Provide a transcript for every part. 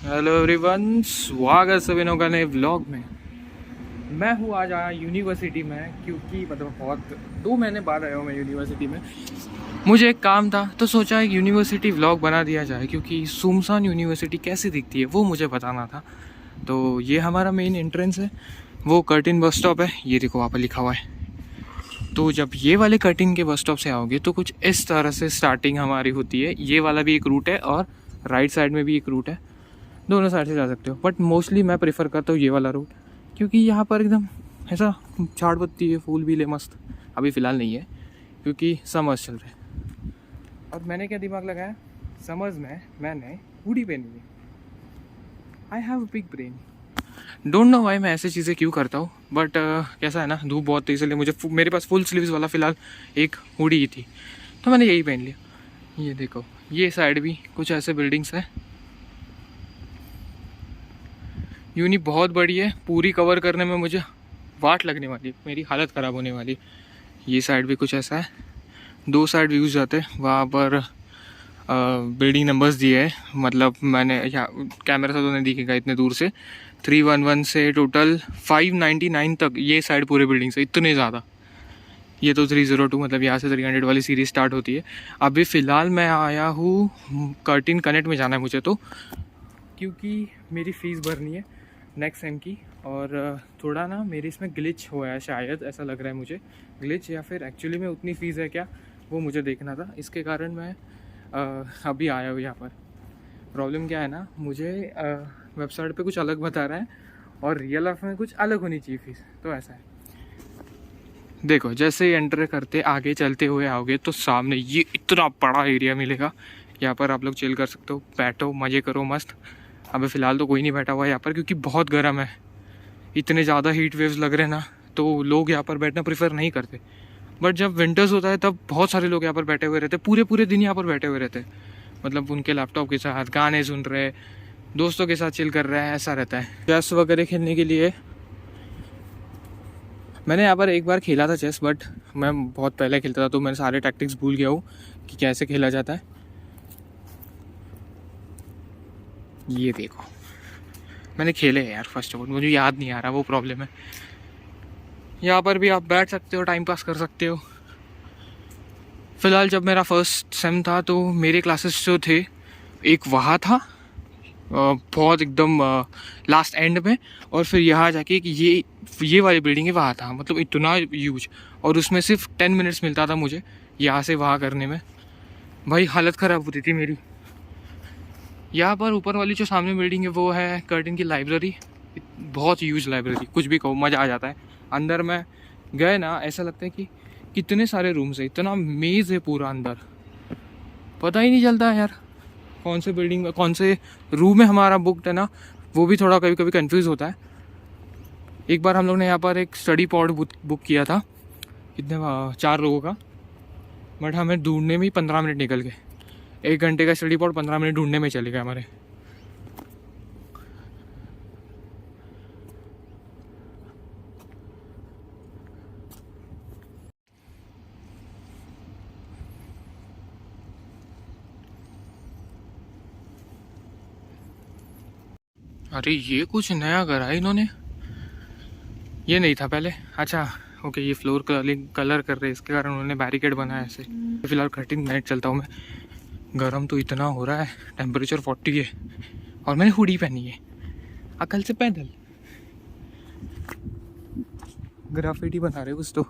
Hello everyone, स्वागत सभी लोगों का नए व्लॉग में। मैं हूँ आज आया यूनिवर्सिटी में, क्योंकि मतलब बहुत 2 महीने बाद आया हूँ मैं यूनिवर्सिटी में। मुझे एक काम था तो सोचा एक यूनिवर्सिटी व्लॉग बना दिया जाए, क्योंकि सुमसान यूनिवर्सिटी कैसी दिखती है वो मुझे बताना था। तो ये हमारा मेन एंट्रेंस है, वो कर्टिन बस स्टॉप है, ये देखो वहाँ पर लिखा हुआ है। तो जब ये वाले कर्टिन के बस स्टॉप से आओगे तो कुछ इस तरह से स्टार्टिंग हमारी होती है। ये वाला भी एक रूट है और राइट साइड में भी एक रूट है, दोनों साइड से जा सकते हो, बट मोस्टली मैं प्रेफर करता हूँ ये वाला रूट, क्योंकि यहाँ पर एकदम ऐसा झाड़ पत्ती है, फूल भी ले मस्त। अभी फ़िलहाल नहीं है क्योंकि समर्स चल रहे हैं। और मैंने क्या दिमाग लगाया, समर्स में मैंने हुडी पहनी है। I have a big brain, don't know why मैं ऐसी चीज़ें क्यों करता हूँ, बट कैसा है ना, धूप बहुत थी इसलिए मुझे मेरे पास फुल स्लीव्स वाला फ़िलहाल एक हुडी ही थी, तो मैंने यही पहन लिया। ये देखो, ये साइड भी कुछ ऐसे बिल्डिंग्स हैं। यूनी बहुत बड़ी है, पूरी कवर करने में मुझे वाट लगने वाली, मेरी हालत ख़राब होने वाली। ये साइड भी कुछ ऐसा है, 2 साइड व्यूज़ जाते हैं वहाँ पर। बिल्डिंग नंबर्स दिए हैं, मतलब मैंने यहाँ कैमरा से तो नहीं दिखेगा इतने दूर से। 311 से टोटल 599 तक ये साइड पूरे बिल्डिंग से, इतने ज़्यादा। ये तो 302, मतलब यहाँ से 300 वाली सीरीज स्टार्ट होती है। अभी फ़िलहाल मैं आया हूँ कर्टिन कनेक्ट में जाना है मुझे, तो क्योंकि मेरी फ़ीस भरनी है नेक्स्ट सेम की। और थोड़ा ना मेरे इसमें ग्लिच हुआ है, शायद ऐसा लग रहा है मुझे, ग्लिच या फिर एक्चुअली में उतनी फ़ीस है क्या, वो मुझे देखना था। इसके कारण मैं अभी आया हूँ यहाँ पर। प्रॉब्लम क्या है ना, मुझे वेबसाइट पे कुछ अलग बता रहा है और रियल लाइफ में कुछ अलग होनी चाहिए फ़ीस, तो ऐसा है। देखो, जैसे ही एंटर करते आगे चलते हुए आओगे तो सामने ये इतना बड़ा एरिया मिलेगा। यहाँ पर आप लोग चिल कर सकते हो, बैठो मज़े करो मस्त। अभी फ़िलहाल तो कोई नहीं बैठा हुआ है यहाँ पर, क्योंकि बहुत गर्म है, इतने ज़्यादा हीट वेव्स लग रहे हैं ना, तो लोग यहाँ पर बैठना प्रेफर नहीं करते। बट जब विंटर्स होता है तब बहुत सारे लोग यहाँ पर बैठे हुए रहते हैं, पूरे पूरे दिन यहाँ पर बैठे हुए रहते हैं। मतलब उनके लैपटॉप के साथ गाने सुन रहे, दोस्तों के साथ चिल कर रहे हैं, ऐसा रहता है। चेस वगैरह खेलने के लिए मैंने यहाँ पर एक बार खेला था चेस, बट मैं बहुत पहले खेलता था तो मैंने सारे टैक्टिक्स भूल गया हूँ कि कैसे खेला जाता है। ये देखो, मैंने खेले हैं यार, फर्स्ट ऑफ ऑल मुझे याद नहीं आ रहा, वो प्रॉब्लम है। यहाँ पर भी आप बैठ सकते हो, टाइम पास कर सकते हो। फ़िलहाल जब मेरा फर्स्ट सेम था तो मेरे क्लासेस जो थे, एक वहाँ था बहुत एकदम लास्ट एंड में, और फिर यहाँ जाके कि ये वाली बिल्डिंग है वहाँ था, मतलब इतना यूज। और उसमें सिर्फ 10 मिनट्स मिलता था मुझे यहाँ से वहाँ करने में। भाई हालत ख़राब होती थी मेरी। यहाँ पर ऊपर वाली जो सामने बिल्डिंग है वो है कर्टिन की लाइब्रेरी, बहुत यूज लाइब्रेरी, कुछ भी कहो मज़ा आ जाता है। अंदर में गए ना, ऐसा लगता है कि कितने सारे रूम्स है, इतना मेज़ है पूरा अंदर, पता ही नहीं चलता है यार कौन से बिल्डिंग में कौन से रूम में हमारा बुकड है ना, वो भी थोड़ा कभी कभी कंफ्यूज होता है। एक बार हम लोग ने यहाँ पर एक स्टडी पॉड बुक किया था, कितने 4 लोगों का, बट हमें ढूंढने में ही 15 मिनट निकल गए। 1 घंटे का स्टडी पॉड 15 मिनट ढूंढने में चले गए हमारे। अरे ये कुछ नया करा है इन्होंने, ये नहीं था पहले। अच्छा ओके, ये फ्लोर कलर कर रहे हैं, इसके कारण उन्होंने बैरिकेड बनाया ऐसे। फिलहाल कर्टिन नाइट चलता हूँ मैं। गर्म तो इतना हो रहा है, टेम्परेचर 40 है और मैंने हुडी पहनी है, अकल से पैदल। ग्राफिटी बना रहे कुछ तो।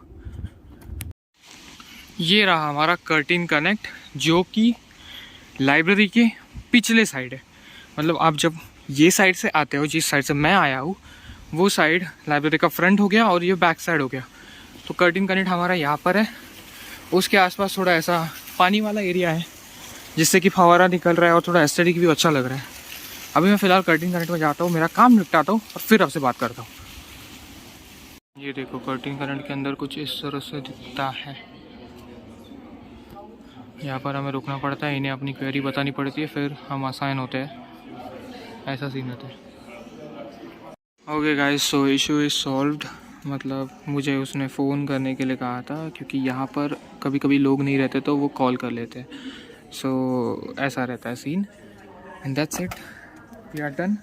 ये रहा हमारा कर्टिन कनेक्ट, जो कि लाइब्रेरी के पिछले साइड है। मतलब आप जब ये साइड से आते हो, जिस साइड से मैं आया हूँ, वो साइड लाइब्रेरी का फ्रंट हो गया और ये बैक साइड हो गया। तो कर्टिन कनेक्ट हमारा यहाँ पर है। उसके आसपास थोड़ा ऐसा पानी वाला एरिया है, जिससे कि फवारा निकल रहा है और थोड़ा एस्थेटिक भी अच्छा लग रहा है। अभी मैं फ़िलहाल कर्टिन कनेक्ट में जाता हूँ, मेरा काम निपटाता हूँ और फिर आपसे बात करता हूँ। ये देखो, कर्टिन कनेक्ट के अंदर कुछ इस तरह से दिखता है। यहाँ पर हमें रुकना पड़ता है, इन्हें अपनी क्वेरी बतानी पड़ती है, फिर हम असाइन होते हैं, ऐसा सीन होता है। Okay guys, so issue is solved. मतलब मुझे उसने फ़ोन करने के लिए कहा था, क्योंकि यहाँ पर कभी कभी लोग नहीं रहते तो वो कॉल कर लेते हैं। सो ऐसा रहता है scene, and that's it. We are done.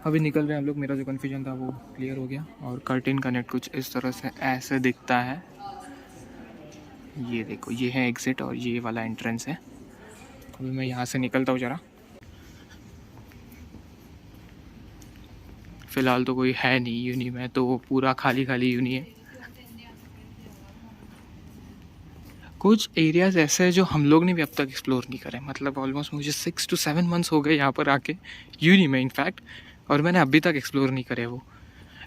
अभी निकल रहे हैं हम लोग। मेरा जो कन्फ्यूजन था वो क्लियर हो गया। और कर्टेन कनेक्ट कुछ इस तरह से ऐसे दिखता है। ये देखो, ये है एग्ज़िट और ये वाला एंट्रेंस है। अभी मैं यहाँ से निकलता हूँ ज़रा। फ़िलहाल तो कोई है नहीं यूनी में, तो पूरा खाली खाली यूनी है। कुछ एरियाज़ ऐसे हैं जो हम लोग ने भी अब तक एक्सप्लोर नहीं करे। मतलब ऑलमोस्ट मुझे 6 to 7 मंथ्स हो गए यहाँ पर आके, यूनी में इनफैक्ट, और मैंने अभी तक एक्सप्लोर नहीं करे वो।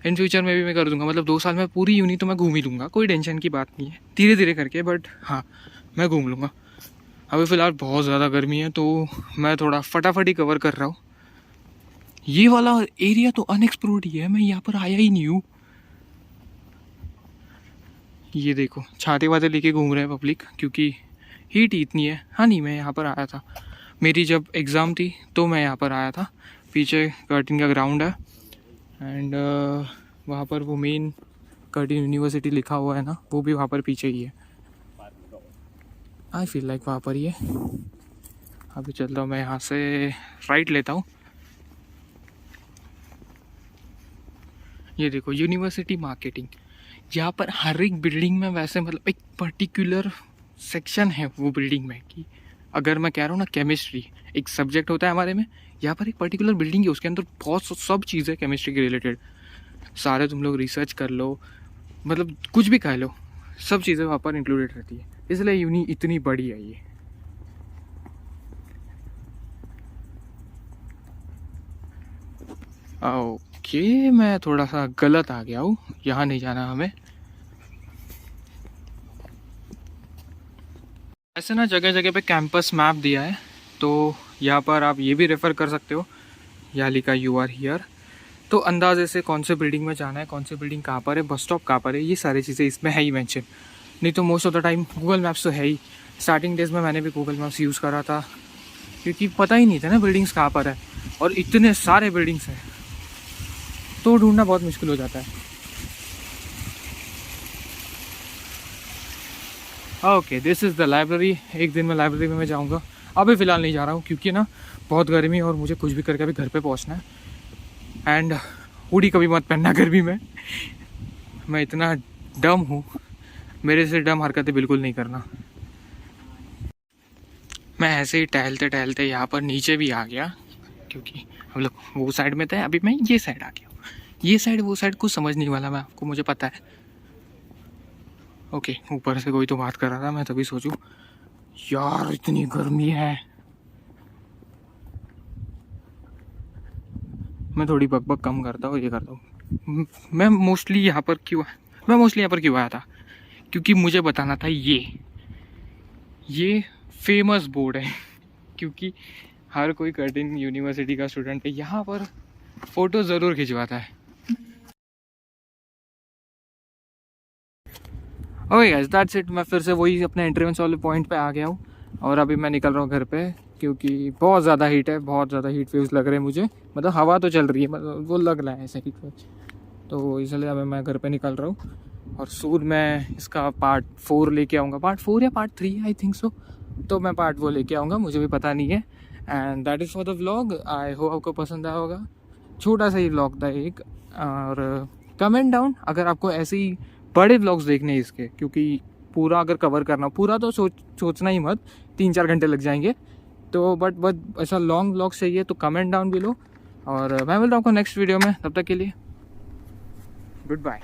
इन फ्यूचर में भी मैं कर दूंगा। मतलब 2 साल में पूरी यूनी तो मैं घूम ही लूँगा, कोई टेंशन की बात नहीं है, धीरे धीरे करके, बट हाँ मैं घूम लूँगा। अभी फ़िलहाल बहुत ज़्यादा गर्मी है तो मैं थोड़ा फटाफट ही कवर कर रहा हूँ। ये वाला एरिया तो अनएक्सप्लोर्ड ही है, मैं यहाँ पर आया ही नहीं हूँ। ये देखो, छाते वाते लेके घूम रहे हैं पब्लिक, क्योंकि हीट ही इतनी है। हाँ नहीं, मैं यहाँ पर आया था, मेरी जब एग्ज़ाम थी तो मैं यहाँ पर आया था। पीछे कर्टिन का ग्राउंड है एंड वहाँ पर वो मेन कर्टिन यूनिवर्सिटी लिखा हुआ है ना, वो भी वहाँ पर पीछे ही है। आई फील लाइक वहाँ पर ही है। अभी चलता हूँ मैं यहाँ से, राइट लेता हूँ। ये देखो, यूनिवर्सिटी मार्केटिंग। यहाँ पर हर एक बिल्डिंग में वैसे मतलब एक पर्टिकुलर सेक्शन है वो बिल्डिंग में, कि अगर मैं कह रहा हूँ ना केमिस्ट्री एक सब्जेक्ट होता है हमारे में, यहाँ पर एक पर्टिकुलर बिल्डिंग है, उसके अंदर बहुत सब चीज़ें केमिस्ट्री के रिलेटेड। सारे तुम लोग रिसर्च कर लो, मतलब कुछ भी कह लो, सब चीज़ें वहाँ पर इंक्लूडेड रहती है। इसलिए यूनी इतनी बड़ी है ये। ओके, मैं थोड़ा सा गलत आ गया हूँ, यहाँ नहीं जाना हमें। ऐसे ना जगह जगह पे कैंपस मैप दिया है, तो यहाँ पर आप ये भी रेफ़र कर सकते हो। यहाँ लिखा यू आर हियर, तो अंदाजे से कौन से बिल्डिंग में जाना है, कौन से बिल्डिंग कहाँ पर है, बस स्टॉप कहाँ पर है, ये सारी चीज़ें इसमें है ही मेंशन। नहीं तो most of the time Google maps तो है ही। स्टार्टिंग डेज में मैंने भी गूगल मैप्स यूज़ करा था, क्योंकि पता ही नहीं था ना बिल्डिंग्स कहाँ पर है, और इतने सारे बिल्डिंग्स हैं तो ढूंढना बहुत मुश्किल हो जाता है। Okay, this is the library. एक दिन मैं लाइब्रेरी में जाऊँगा, अभी फ़िलहाल नहीं जा रहा हूँ क्योंकि ना बहुत गर्मी और मुझे कुछ भी करके अभी घर पे पहुँचना है। एंड हुडी कभी मत पहनना गर्मी में, मैं इतना डम हूँ, मेरे से डम हरकतें बिल्कुल नहीं करना। मैं ऐसे ही टहलते टहलते यहाँ पर नीचे भी आ गया, क्योंकि हम लोग वो साइड में थे, अभी मैं ये साइड आ गया हूँ। ये साइड वो साइड कुछ समझ नहीं वाला मैं आपको, मुझे पता है। ओके, ऊपर से कोई तो बात कर रहा था, मैं तभी सोचूं यार इतनी गर्मी है। मैं थोड़ी बकबक कम करता हूँ, ये करता हूँ। मैं मोस्टली यहाँ पर क्यों आया था, क्योंकि मुझे बताना था ये फेमस बोर्ड है, क्योंकि हर कोई कर्टिन यूनिवर्सिटी का स्टूडेंट है, यहाँ पर फ़ोटो ज़रूर खिंचवाता है। Okay guys, that's it. मैं फिर से वही अपने एंट्रेंस वाले पॉइंट पे आ गया हूँ, और अभी मैं निकल रहा हूँ घर पे, क्योंकि बहुत ज़्यादा हीट है, बहुत ज़्यादा हीट वेव्स लग रहे हैं मुझे। मतलब हवा तो चल रही है, मतलब वो लग रहा है ऐसे हीट वेव्स, तो इसलिए अभी मैं घर पे निकल रहा हूँ। और सूर मैं इसका पार्ट 4 लेके आऊँगा, पार्ट 4 या पार्ट 3 आई थिंक सो, तो मैं पार्ट वो लेके आऊँगा, मुझे भी पता नहीं है। And that is for the vlog. I hope आपको पसंद आया होगा, छोटा सा ही व्लॉग था एक। और कमेंट डाउन अगर आपको ऐसे ही बड़े व्लॉग्स देखने हैं इसके, क्योंकि पूरा अगर कवर करना, पूरा तो सोचना ही मत, 3-4 घंटे लग जाएंगे। तो बट ऐसा लॉन्ग व्लॉग्स चाहिए तो कमेंट डाउन बिलो, और मैं मिलता हूँ आपको नेक्स्ट वीडियो में। तब तक के लिए गुड बाय।